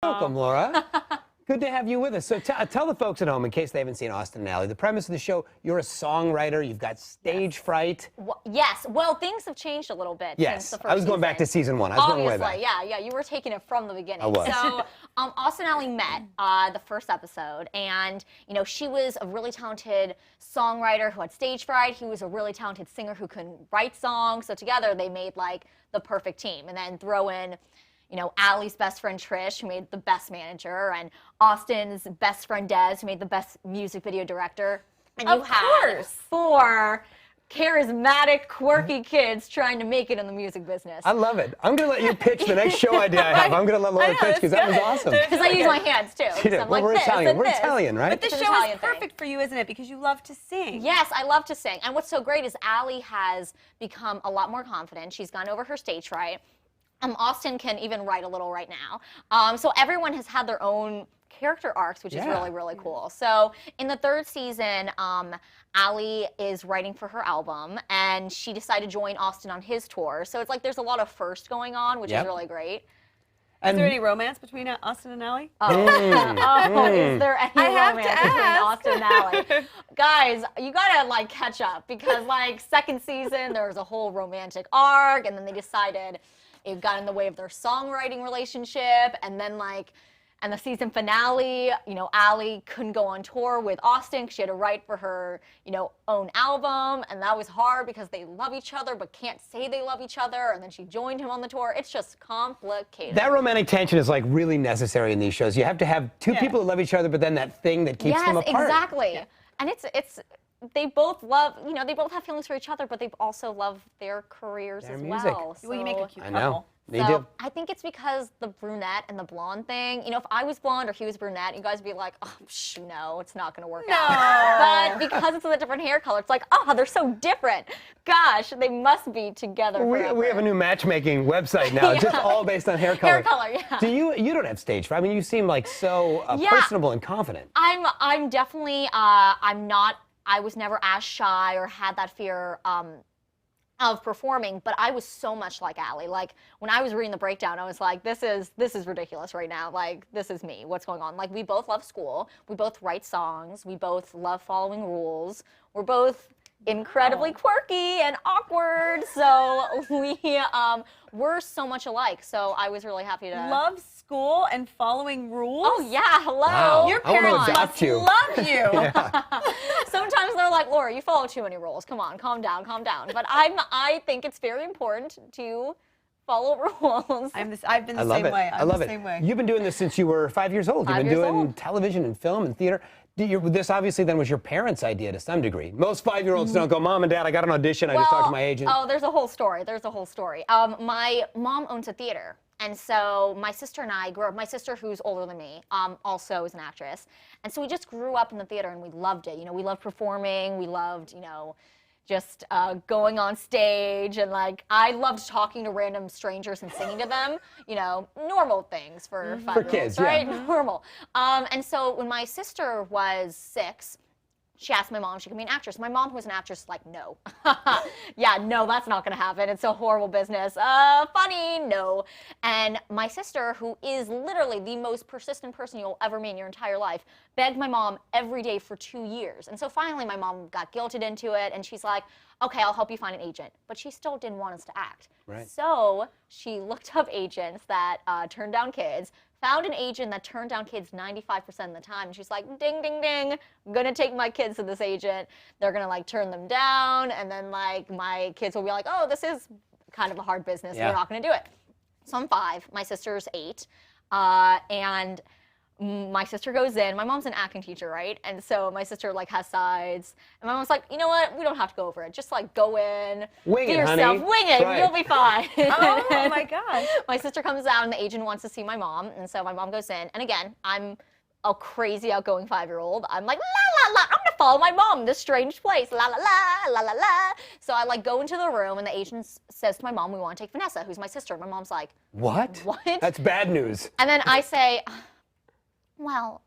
Welcome, Laura. Good to have you with us. So tell the folks at home, in case they haven't seen Austin and Ally, the premise of the show, you're a songwriter, you've got stage fright. Yes. Well, things have changed a little bit since the first I was going back to season 1. I was going way back. Yeah, you were taking it from the beginning. I was. So Austin and Ally met the first episode, and she was a really talented songwriter who had stage fright. He was a really talented singer who could write songs. So together they made like the perfect team. And then throw in Ally's best friend Trish, who made the best manager, and Austin's best friend Des, who made the best music video director. And you had 4 charismatic, quirky kids trying to make it in the music business. I love it. I'm going to let you pitch the next show idea I have. I'm going to let Laura pitch because that was awesome. Because I use my hands too. Well, we're Italian. We're Italian, right? But this show is perfect for you, isn't it? Because you love to sing. Yes, I love to sing. And what's so great is Ally has become a lot more confident. She's gone over her stage fright. Austin can even write a little right now. So everyone has had their own character arcs, which is really, really cool. So in the 3rd season, Ally is writing for her album, and she decided to join Austin on his tour. So it's like there's a lot of first going on, which is really great. Is there any romance between Austin and Ally? Is there any romance between Austin and Ally? Guys, you gotta like catch up because like 2nd season there was a whole romantic arc, and then they decided it got in the way of their songwriting relationship, and then and the season finale, Ally couldn't go on tour with Austin because she had to write for her, own album, and that was hard because they love each other but can't say they love each other, and then she joined him on the tour. It's just complicated. That romantic tension is like really necessary in these shows. You have to have 2 people that love each other, but then that thing that keeps them apart. Yes, exactly. And it's they both love, they both have feelings for each other, but they also love their careers as well. So you make a cute couple. I know. They do. I think it's because the brunette and the blonde thing. If I was blonde or he was brunette, you guys would be like, oh, no, it's not going to work out. But because it's a different hair color, it's like, oh, they're so different. Gosh, they must be together forever. We have a new matchmaking website now, just all based on hair color. Hair color, yeah. You don't have stage fright. I mean, you seem like so personable and confident. I'm definitely, I was never as shy or had that fear of performing, but I was so much like Ally. Like when I was reading the breakdown, I was like, this is ridiculous right now. Like this is me. What's going on? Like we both love school. We both write songs. We both love following rules. We're both incredibly quirky and awkward. So we're so much alike. So I was really happy to love school and following rules. Oh yeah, hello. Wow. Your parents must love you. Sometimes they're like, Laura, you follow too many rules. Come on, calm down, calm down. But I think it's very important to follow rules. I've been the same way. I love it. You've been doing this since you were 5 years old. You've been doing television and film and theater. This obviously then was your parents' idea to some degree. Most 5-year-olds don't go, Mom and Dad, I got an audition. I just talked to my agent. Oh, there's a whole story. My mom owns a theater. And so my sister and I grew up, my sister who's older than me, also is an actress. And so we just grew up in the theater and we loved it. We loved performing. We loved, just going on stage. And I loved talking to random strangers and singing to them, normal things for 5-year-olds, kids, right? Normal. And so when my sister was 6, she asked my mom if she could be an actress. My mom, who was an actress, like, no. Yeah, no, that's not going to happen. It's a horrible business. Funny, no. And my sister, who is literally the most persistent person you'll ever meet in your entire life, begged my mom every day for 2 years. And so finally, my mom got guilted into it, and she's like, okay, I'll help you find an agent. But she still didn't want us to act. Right. So she looked up agents that turned down kids, found an agent that turned down kids 95% of the time. She's like, ding, ding, ding, I'm gonna take my kids to this agent. They're gonna turn them down, and then my kids will be like, oh, this is kind of a hard business. We're not gonna do it. So I'm 5, my sister's 8, and my sister goes in. My mom's an acting teacher, right? And so my sister has sides. And my mom's like, you know what? We don't have to go over it. Just go in, wing it, yourself, honey. wing it. You'll be fine. Oh my gosh. My sister comes out and the agent wants to see my mom. And so my mom goes in. And again, I'm a crazy outgoing 5-year-old. I'm like, la, la, la. I'm going to follow my mom in this strange place. La, la, la, la, la, la. So I go into the room and the agent says to my mom, we want to take Vanessa, who's my sister. My mom's like, what? What? That's bad news. And then I say, well,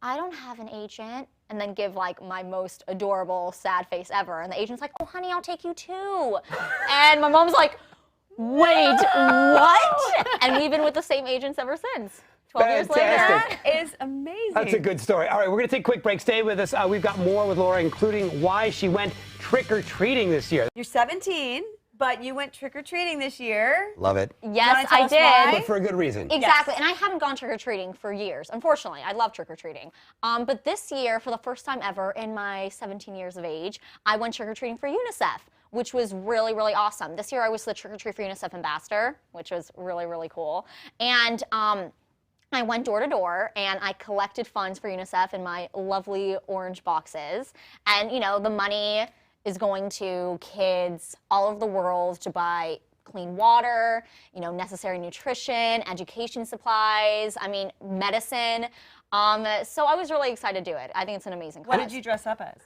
I don't have an agent, and then give my most adorable sad face ever. And the agent's like, oh, honey, I'll take you too. And my mom's like, wait, what? And we've been with the same agents ever since. 12 years later. Fantastic. That is amazing. That's a good story. All right, we're going to take a quick break. Stay with us. We've got more with Laura, including why she went trick-or-treating this year. You're 17, but you went trick-or-treating this year. Love it. Yes, I did. Why? But for a good reason. Exactly, and I haven't gone trick-or-treating for years, unfortunately. I love trick-or-treating. But this year, for the first time ever in my 17 years of age, I went trick-or-treating for UNICEF, which was really, really awesome. This year, I was the Trick-or-Treat for UNICEF ambassador, which was really, really cool. And I went door to door and I collected funds for UNICEF in my lovely orange boxes. And, you know, the money is going to kids all over the world to buy clean water, you know, necessary nutrition, education supplies, I mean, medicine. So I was really excited to do it. I think it's an amazing cause. What did you dress up as?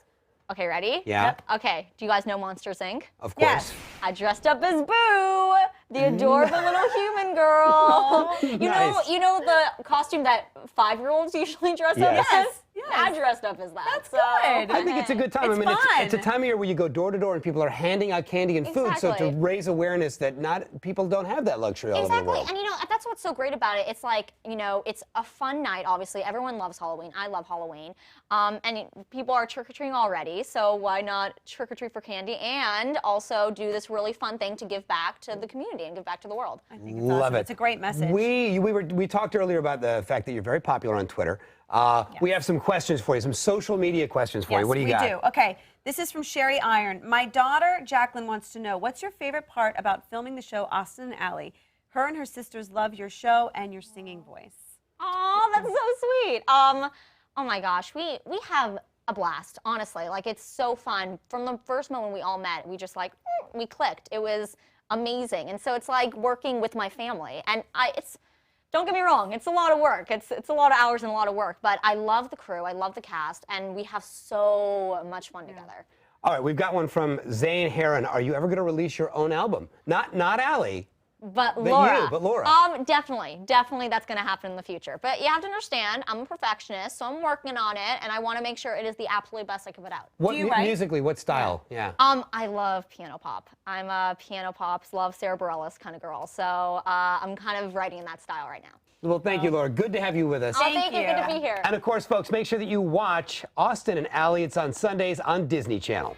Okay, ready? Yeah. Yep. Okay, do you guys know Monsters, Inc.? Of course. Yes. I dressed up as Boo, the adorable little human girl. Nice. You know the costume that 5-year-olds usually dress Yes. up as? Yes. I dressed up as that. That's good. I think it's a good time. It's I mean, fun. it's a time of year where you go door to door and people are handing out candy and food. So to Exactly. raise awareness that people don't have that luxury all over the Exactly, world. and you know, that's what's so great about it. It's like, you know, it's a fun night, obviously. Everyone loves Halloween. I love Halloween. And people are trick-or-treating already, so why not trick-or-treat for candy and also do this really fun thing to give back to the community and give back to the world. I think it's Love awesome. it. It's a great message. We talked earlier about the fact that you're very popular on Twitter. We have some questions for you, some social media questions for you. What do you got? We do. Okay, this is from Sherry Iron. My daughter, Jacqueline, wants to know, what's your favorite part about filming the show Austin and Ally? Her and her sisters love your show and your singing voice. Oh, that's so sweet. Oh my gosh, we have a blast, honestly. Like, it's so fun. From the first moment we all met, we just like, we clicked. It was amazing. And so it's like working with my family. And don't get me wrong, it's a lot of work. It's a lot of hours and a lot of work, but I love the crew, I love the cast, and we have so much fun together. All right, we've got one from Zane Heron. Are you ever going to release your own album? Not Allie. But Laura. But Laura. Definitely that's going to happen in the future. But you have to understand, I'm a perfectionist, so I'm working on it, and I want to make sure it is the absolutely best I can put out. What Do you write? musically? What style? Yeah. I love piano pop. I'm a piano pop, love Sarah Bareilles kind of girl. So I'm kind of writing in that style right now. Well, thank you, Laura. Good to have you with us. Thank you. Good to be here. And of course, folks, make sure that you watch Austin and Ally. It's on Sundays on Disney Channel.